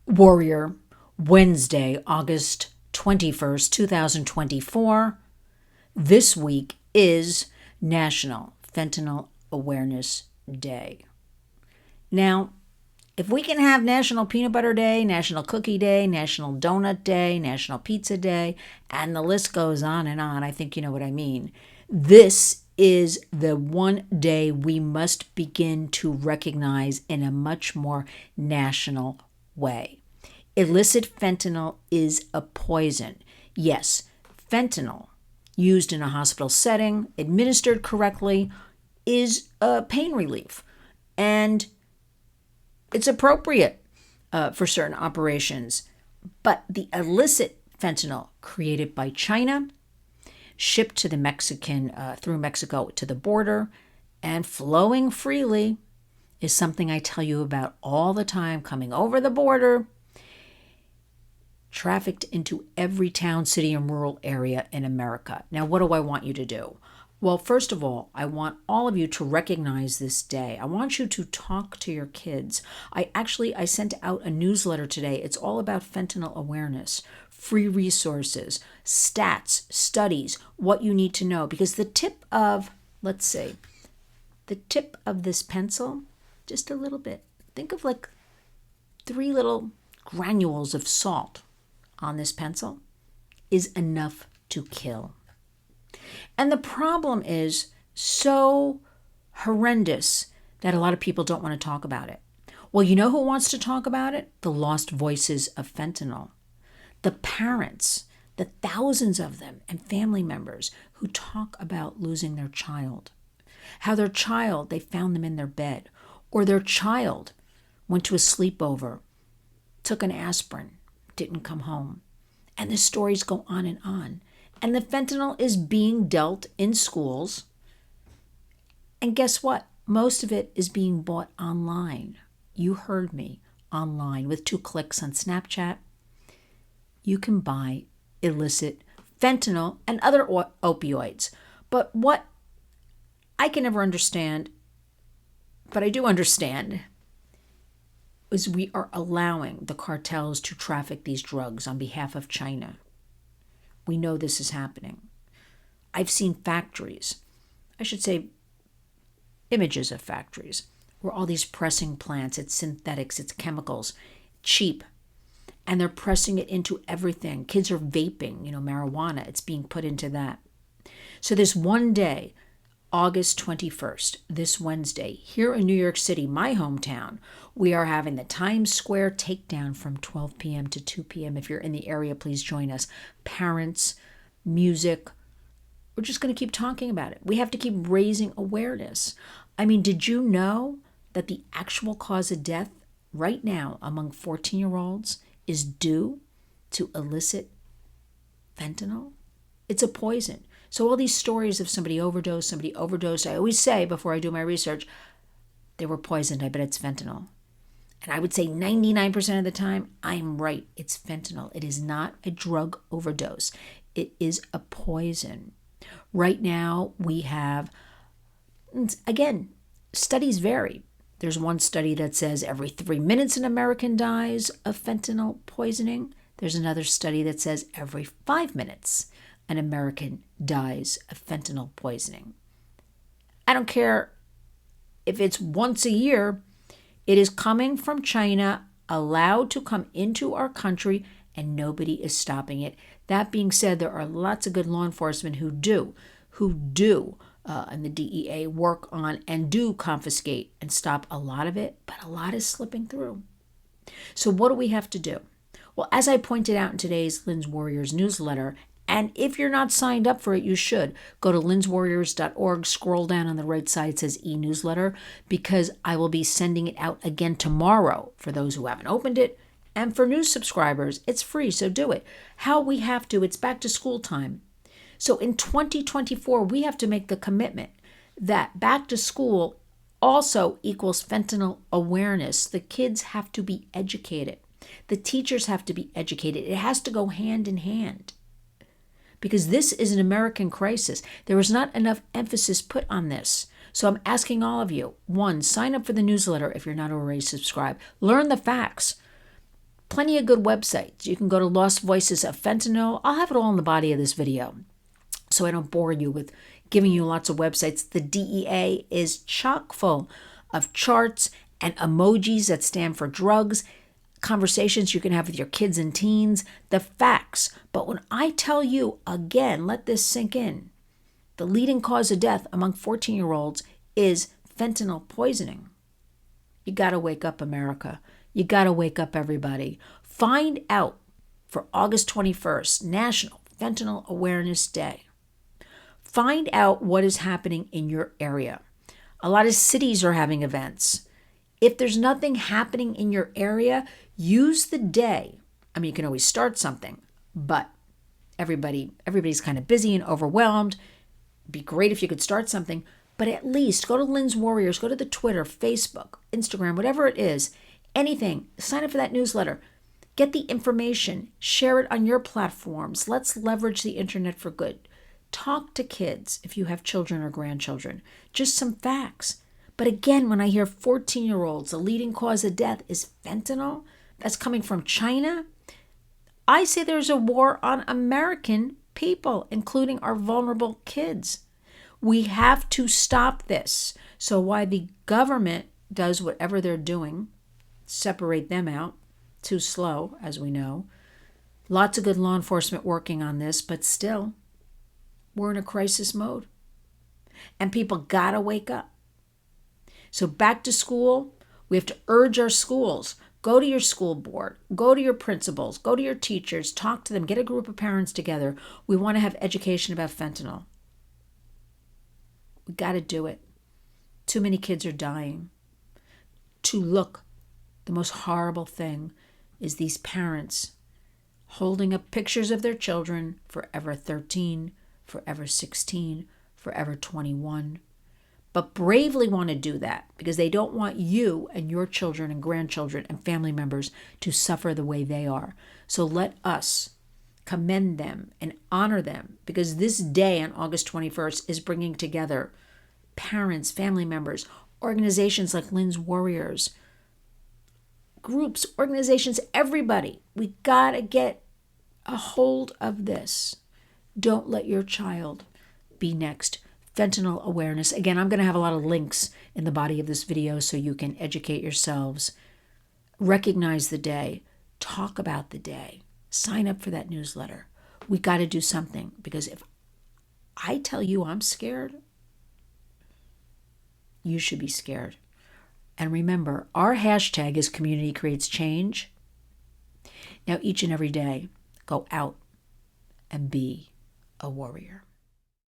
Warrior, Wednesday, August 21st, 2024. This week is National Fentanyl Awareness Day. Now, if we can have National Peanut Butter Day, National Cookie Day, National Donut Day, National Pizza Day, and the list goes on and on, I think you know what I mean. This is the one day we must begin to recognize in a much more national way. Illicit fentanyl is a poison. Yes, fentanyl used in a hospital setting, administered correctly, is a pain relief. And it's appropriate for certain operations. But the illicit fentanyl created by China, shipped to the Mexican, through Mexico to the border, and flowing freely is something I tell you about all the time, coming over the border, trafficked into every town, city, and rural area in America. Now, what do I want you to do? Well, first of all, I want all of you to recognize this day. I want you to talk to your kids. I sent out a newsletter today. It's all about fentanyl awareness, free resources, stats, studies, what you need to know. Because the tip of this pencil, just a little bit. Think of like 3 little granules of salt on this pencil is enough to kill. And the problem is so horrendous that a lot of people don't want to talk about it. Well, you know who wants to talk about it? The lost voices of fentanyl. The parents, the thousands of them, and family members who talk about losing their child. How their child, they found them in their bed. Or their child went to a sleepover, took an aspirin, didn't come home. And the stories go on and on. And the fentanyl is being dealt in schools. And guess what? Most of it is being bought online. You heard me, online. With 2 clicks on Snapchat, you can buy illicit fentanyl and other opioids. But what I can never understand, but I do understand, is we are allowing the cartels to traffic these drugs on behalf of China. We know this is happening. I've seen factories, I should say images of factories, where all these pressing plants, it's synthetics, it's chemicals, cheap, and they're pressing it into everything. Kids are vaping, marijuana, it's being put into that. So this one day, August 21st, this Wednesday, here in New York City, my hometown, we are having the Times Square Takedown from 12 p.m. to 2 p.m. If you're in the area, please join us. Parents, music, we're just going to keep talking about it. We have to keep raising awareness. I mean, did you know that the actual cause of death right now among 14-year-olds is due to illicit fentanyl? It's a poison. So all these stories of somebody overdosed, I always say before I do my research, they were poisoned. I bet it's fentanyl. And I would say 99% of the time, I'm right. It's fentanyl. It is not a drug overdose. It is a poison. Right now, we have, again, studies vary. There's one study that says every 3 minutes an American dies of fentanyl poisoning. There's another study that says every 5 minutes an American dies of fentanyl poisoning. I don't care if it's once a year, it is coming from China, allowed to come into our country, and nobody is stopping it. That being said, there are lots of good law enforcement who do, and the DEA work on and do confiscate and stop a lot of it, but a lot is slipping through. So what do we have to do? Well, as I pointed out in today's Lynn's Warriors newsletter, and if you're not signed up for it, you should. Go to lynswarriors.org, scroll down on the right side, it says e-newsletter, because I will be sending it out again tomorrow for those who haven't opened it. And for new subscribers, it's free, so do it. How we have to, it's back to school time. So in 2024, we have to make the commitment that back to school also equals fentanyl awareness. The kids have to be educated. The teachers have to be educated. It has to go hand in hand. Because this is an American crisis. There is not enough emphasis put on this. So I'm asking all of you, 1, sign up for the newsletter if you're not already subscribed. Learn the facts. plenty of good websites. You can go to Lost Voices of Fentanyl. I'll have it all in the body of this video so I don't bore you with giving you lots of websites. The DEA is chock full of charts and emojis that stand for drugs, conversations you can have with your kids and teens, the facts. But when I tell you, again, let this sink in, the leading cause of death among 14-year-olds is fentanyl poisoning. You got to wake up, America. You got to wake up, everybody. Find out for August 21st, National Fentanyl Awareness Day. Find out what is happening in your area. A lot of cities are having events. If there's nothing happening in your area, use the day. I mean, you can always start something, but everybody's kind of busy and overwhelmed. It'd be great if you could start something, but at least go to Lynn's Warriors, go to the Twitter, Facebook, Instagram, whatever it is, anything. Sign up for that newsletter. Get the information. Share it on your platforms. Let's leverage the internet for good. Talk to kids if you have children or grandchildren. Just some facts. But again, when I hear 14-year-olds, the leading cause of death is fentanyl, that's coming from China, I say there's a war on American people, including our vulnerable kids. We have to stop this. So while the government does whatever they're doing, separate them out, too slow, as we know. Lots of good law enforcement working on this, but still, we're in a crisis mode. And people gotta wake up. So back to school, we have to urge our schools. Go to your school board, go to your principals, go to your teachers, talk to them, get a group of parents together. We want to have education about fentanyl. We got to do it. Too many kids are dying. The most horrible thing is these parents holding up pictures of their children, forever 13, forever 16, forever 21. But bravely want to do that because they don't want you and your children and grandchildren and family members to suffer the way they are. So let us commend them and honor them, because this day on August 21st is bringing together parents, family members, organizations like Lynn's Warriors, groups, organizations, everybody. We got to get a hold of this. Don't let your child be next. Fentanyl awareness. Again, I'm going to have a lot of links in the body of this video so you can educate yourselves. Recognize the day. Talk about the day. Sign up for that newsletter. We got to do something, because if I tell you I'm scared, you should be scared. And remember, our hashtag is Community Creates Change. Now, each and every day, go out and be a warrior.